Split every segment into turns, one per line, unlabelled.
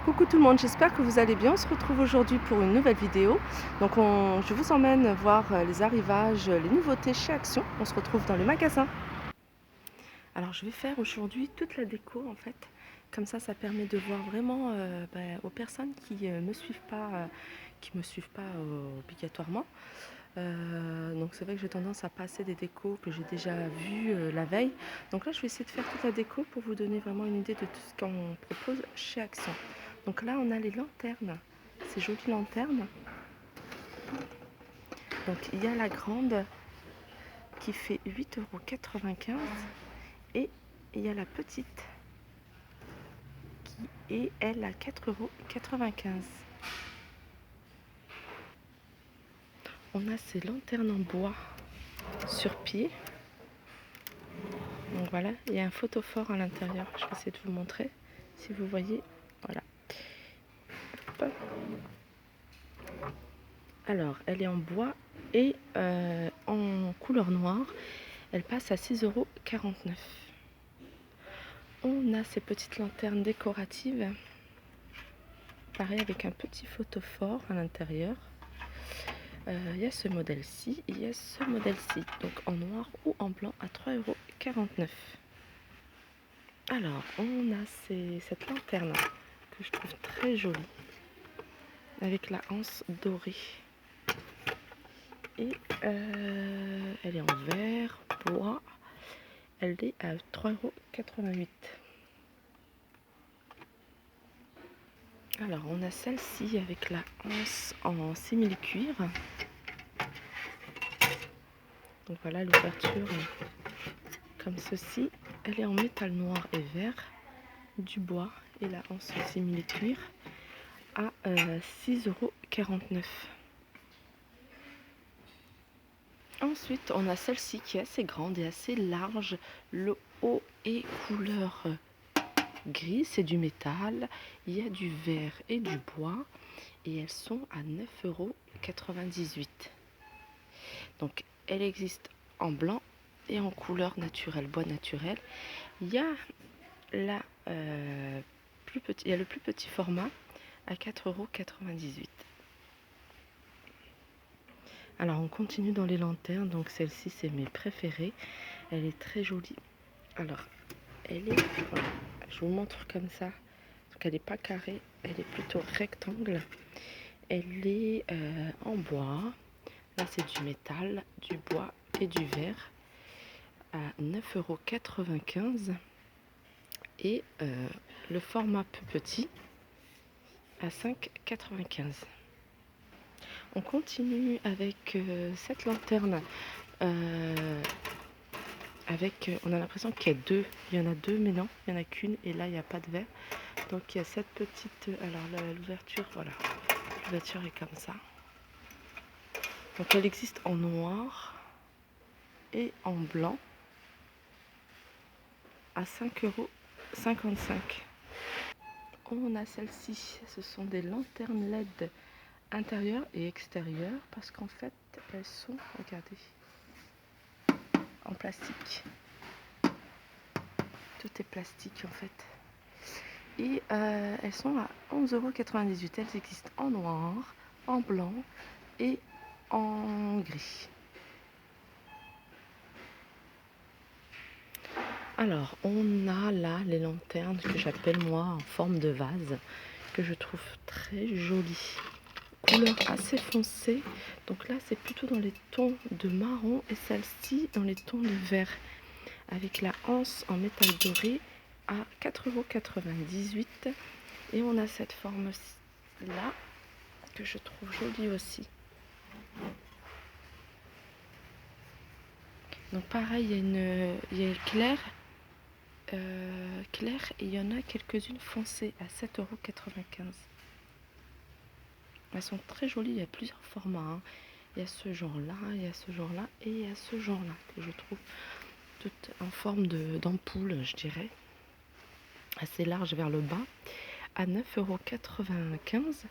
Coucou tout le monde, j'espère que vous allez bien. On se retrouve aujourd'hui pour une nouvelle vidéo. Donc je vous emmène voir les arrivages, les nouveautés chez Action. On se retrouve dans le magasin. Alors je vais faire aujourd'hui toute la déco en fait. Comme ça permet de voir vraiment aux personnes qui me suivent pas, obligatoirement. Donc c'est vrai que j'ai tendance à passer des décos que j'ai déjà vues la veille. Donc là je vais essayer de faire toute la déco pour vous donner vraiment une idée de tout ce qu'on propose chez Action. Donc là on a les lanternes, ces jolies lanternes. Donc il y a la grande qui fait 8,95 € et il y a la petite qui est elle à 4,95 €. On a ces lanternes en bois sur pied. Donc voilà, il y a un photophore à l'intérieur. Je vais essayer de vous montrer si vous voyez. Voilà. Hop. Alors, elle est en bois et en couleur noire. Elle passe à 6,49 €. On a ces petites lanternes décoratives. Pareil, avec un petit photophore à l'intérieur. Il y a ce modèle-ci, il y a ce modèle-ci, donc en noir ou en blanc à 3,49 €. Alors, on a cette lanterne que je trouve très jolie, avec la anse dorée. Et elle est en verre, bois, elle est à 3,88 €. Alors, on a celle-ci avec la anse en simili-cuir. Donc voilà l'ouverture comme ceci. Elle est en métal noir et vert, du bois et la anse en simili-cuir à 6,49 €. Ensuite, on a celle-ci qui est assez grande et assez large. Le haut est couleur gris, c'est du métal. Il y a du verre et du bois et elles sont à 9,98 €. Donc, elle existe en blanc et en couleur naturelle, bois naturel. Il y a il y a le plus petit format à 4,98 €. Alors on continue dans les lanternes, donc celle-ci c'est mes préférées. Elle est très jolie. Alors elle est, voilà, je vous montre comme ça. Donc elle n'est pas carrée, elle est plutôt rectangle. Elle est en bois. Là c'est du métal, du bois et du verre à 9,95 € et le format plus petit à 5,95 €. On continue avec cette lanterne on a l'impression qu'il y a deux, il y en a deux mais non, il n'y en a qu'une et là il n'y a pas de verre. Donc il y a cette petite, alors l'ouverture, voilà, l'ouverture est comme ça. Donc elle existe en noir et en blanc à 5,55 €. On a celle-ci, ce sont des lanternes LED intérieures et extérieures parce qu'en fait elles sont, regardez, en plastique. Tout est plastique en fait. Et elles sont à 11,98 €. Elles existent en noir, en blanc et en gris. Alors, on a là les lanternes que j'appelle moi en forme de vase, que je trouve très jolies. Couleur assez foncée. Donc là, c'est plutôt dans les tons de marron et celle-ci dans les tons de vert. Avec la anse en métal doré à 4,98 € et on a cette forme là que je trouve jolie aussi. Donc pareil, il y a clair et il y en a quelques-unes foncées à 7,95 €. Elles sont très jolies, il y a plusieurs formats, hein. Il y a ce genre là, il y a ce genre là et il y a ce genre là que je trouve toutes en forme d'ampoule, je dirais, assez large vers le bas à 9,95 €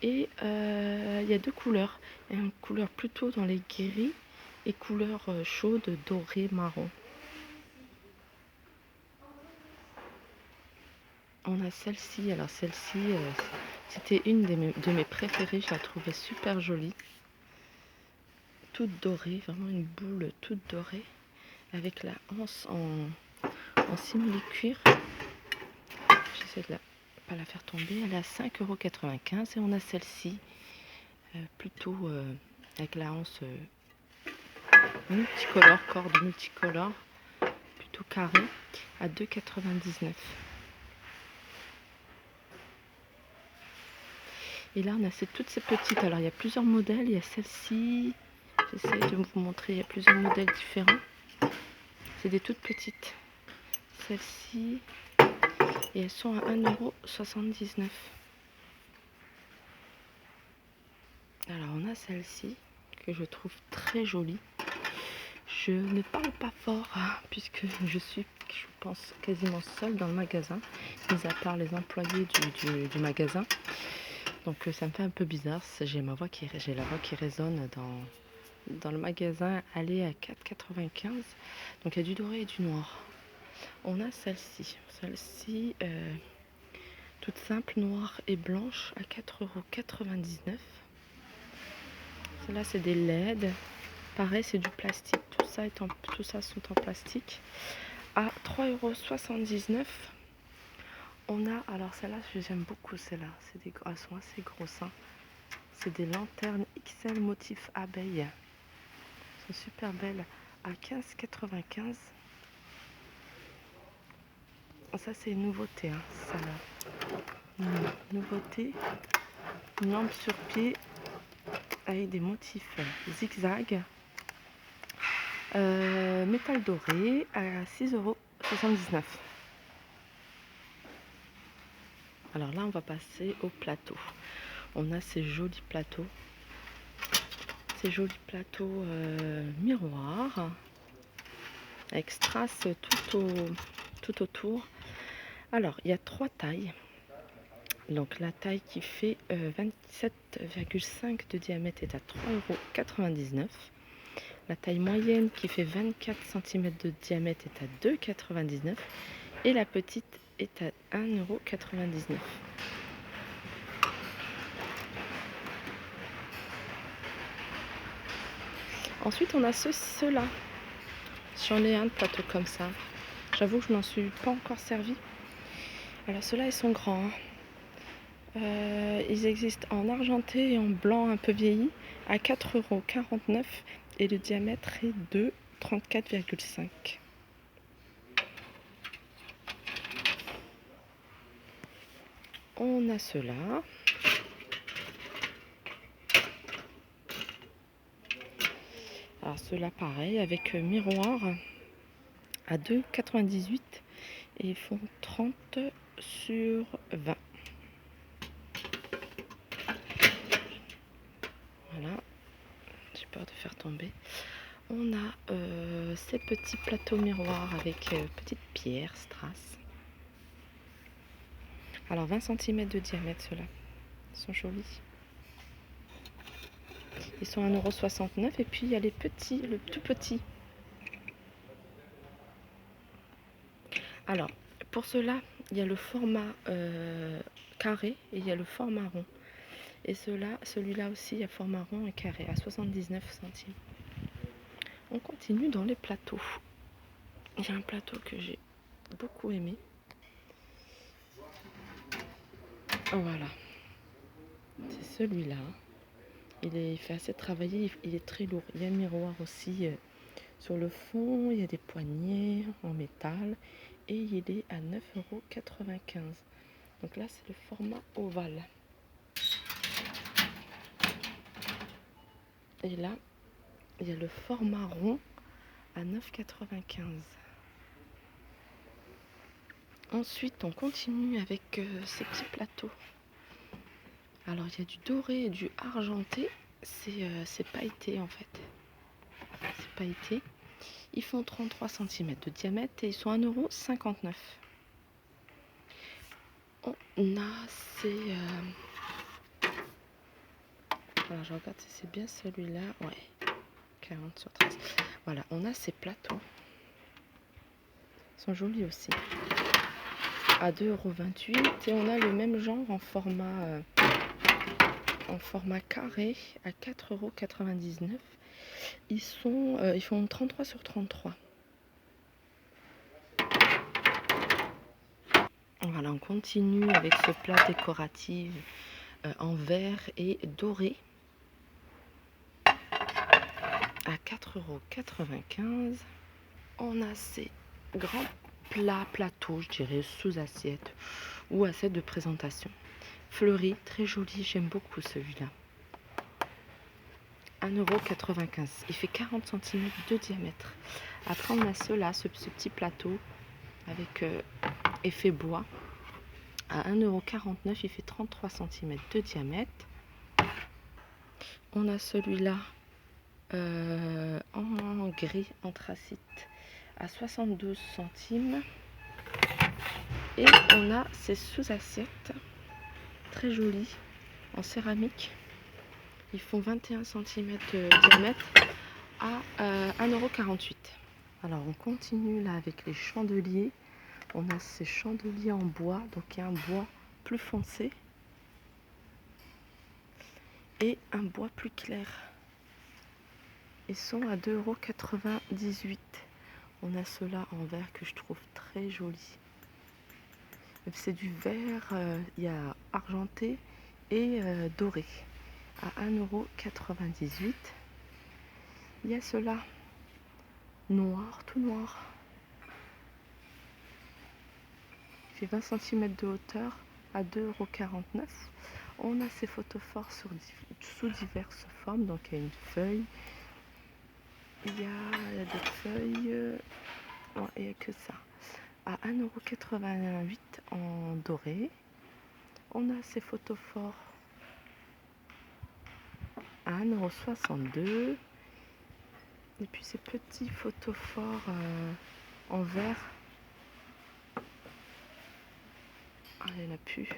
et il y a deux couleurs, une couleur plutôt dans les gris et couleur chaude doré marron. On a celle-ci. Alors celle-ci, c'était une de mes préférées. Je la trouvais super jolie. Toute dorée, vraiment une boule toute dorée. Avec la anse en simili-cuir. J'essaie de pas la faire tomber. Elle est à 5,95 €. Et on a celle-ci, plutôt avec la anse multicolore, corde multicolore, plutôt carré, à 2,99 €. Et là, on a toutes ces petites. Alors, il y a plusieurs modèles. Il y a celle-ci. J'essaie de vous montrer. Il y a plusieurs modèles différents. C'est des toutes petites. Celle-ci. Et elles sont à 1,79 €. Alors, on a celle-ci que je trouve très jolie. Je ne parle pas fort puisque je suis, je pense, quasiment seule dans le magasin, mis à part les employés du magasin. Donc ça me fait un peu bizarre. J'ai la voix qui résonne dans le magasin. Elle est à 4,95 €. Donc il y a du doré et du noir. On a celle-ci. Celle-ci, toute simple, noire et blanche, à 4,99 €. Celle-là, c'est des LED. Pareil, c'est du plastique. Tout ça sont en plastique. À 3,79 €. On a, alors celle-là, j'aime beaucoup celle-là. Elles sont assez grosses. Hein. C'est des lanternes XL motif abeille. Elles sont super belles. À 15,95 €. Ça, c'est une nouveauté. Hein, celle-là. Une nouveauté. Une lampe sur pied avec des motifs zigzag. Métal doré à 6,79 €. Alors là, on va passer au plateau. On a ces jolis plateaux. Ces jolis plateaux miroirs. Avec strass tout autour. Alors, il y a 3 tailles. Donc, la taille qui fait 27,5 de diamètre est à 3,99 €. La taille moyenne qui fait 24 cm de diamètre est à 2,99 €. Et la petite est à 1,99 €. Ensuite, on a ceux-là. J'en ai un de plateau comme ça. J'avoue que je m'en suis pas encore servi. Alors, ceux-là, ils sont grands. Hein. Ils existent en argenté et en blanc un peu vieilli à 4,49 € et le diamètre est de 34,5 €. On a ceux-là. Alors ceux-là pareil avec miroir à 2,98 € et ils font 30/20. Voilà, j'ai peur de faire tomber. On a ces petits plateaux miroirs avec petites pierres strass. Alors 20 cm de diamètre ceux-là. Ils sont jolis. Ils sont à 1,69 € et puis il y a les petits, le tout petit. Alors pour ceux-là, il y a le format carré et il y a le format rond. Et celui-là aussi, il y a format rond et carré à 79 centimes. On continue dans les plateaux. J'ai un plateau que j'ai beaucoup aimé. Voilà. C'est celui-là. Il fait assez travailler, il est très lourd. Il y a un miroir aussi sur le fond. Il y a des poignées en métal. Et il est à 9,95 €. Donc là, c'est le format ovale. Et là, il y a le format rond à 9,95 €. Ensuite, on continue avec ces petits plateaux. Alors, il y a du doré et du argenté. C'est pailleté en fait. C'est pailleté. Ils font 33 cm de diamètre et ils sont à 1,59 €. On a ces... Alors, je regarde si c'est bien celui-là. Ouais, 40/30. Voilà, on a ces plateaux. Ils sont jolis aussi. à 2,28 €. Et on a le même genre en format carré à 4,99 €. Ils font 33 sur 33. Voilà, on continue avec ce plat décoratif en vert et doré à 4,95 €. On a ces grands plateaux, je dirais, sous assiette ou assiette de présentation. Fleuri, très joli, j'aime beaucoup celui-là. 1,95 €. Il fait 40 cm de diamètre. Après, on a ce petit plateau avec effet bois à 1,49 €. Il fait 33 cm de diamètre. On a celui-là en gris anthracite à 72 centimes. Et on a ces sous-assiettes très jolies en céramique. Ils font 21 cm de diamètre à 1,48 €. Alors on continue là avec les chandeliers. On a ces chandeliers en bois, donc il y a un bois plus foncé et un bois plus clair. Ils sont à 2,98 €. On a ceux-là en verre que je trouve très joli. C'est du vert, il y a argenté et doré à 1,98 €. Il y a ceux-là noir, tout noir. Il fait 20 cm de hauteur à 2,49 €. On a ces photophores sous diverses formes. Donc il y a une feuille, il y a des feuilles, non, il n'y a que ça. À 1,88 € en doré. On a ces photophores à 1,62 €. Et puis ces petits photophores en verre. Ah, il n'y en a plus.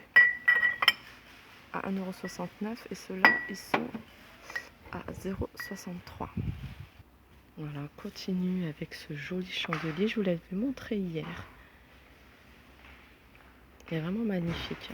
À 1,69 € et ceux-là, ils sont à 0,63 €. Voilà, on continue avec ce joli chandelier. Je vous l'avais montré hier. Il est vraiment magnifique.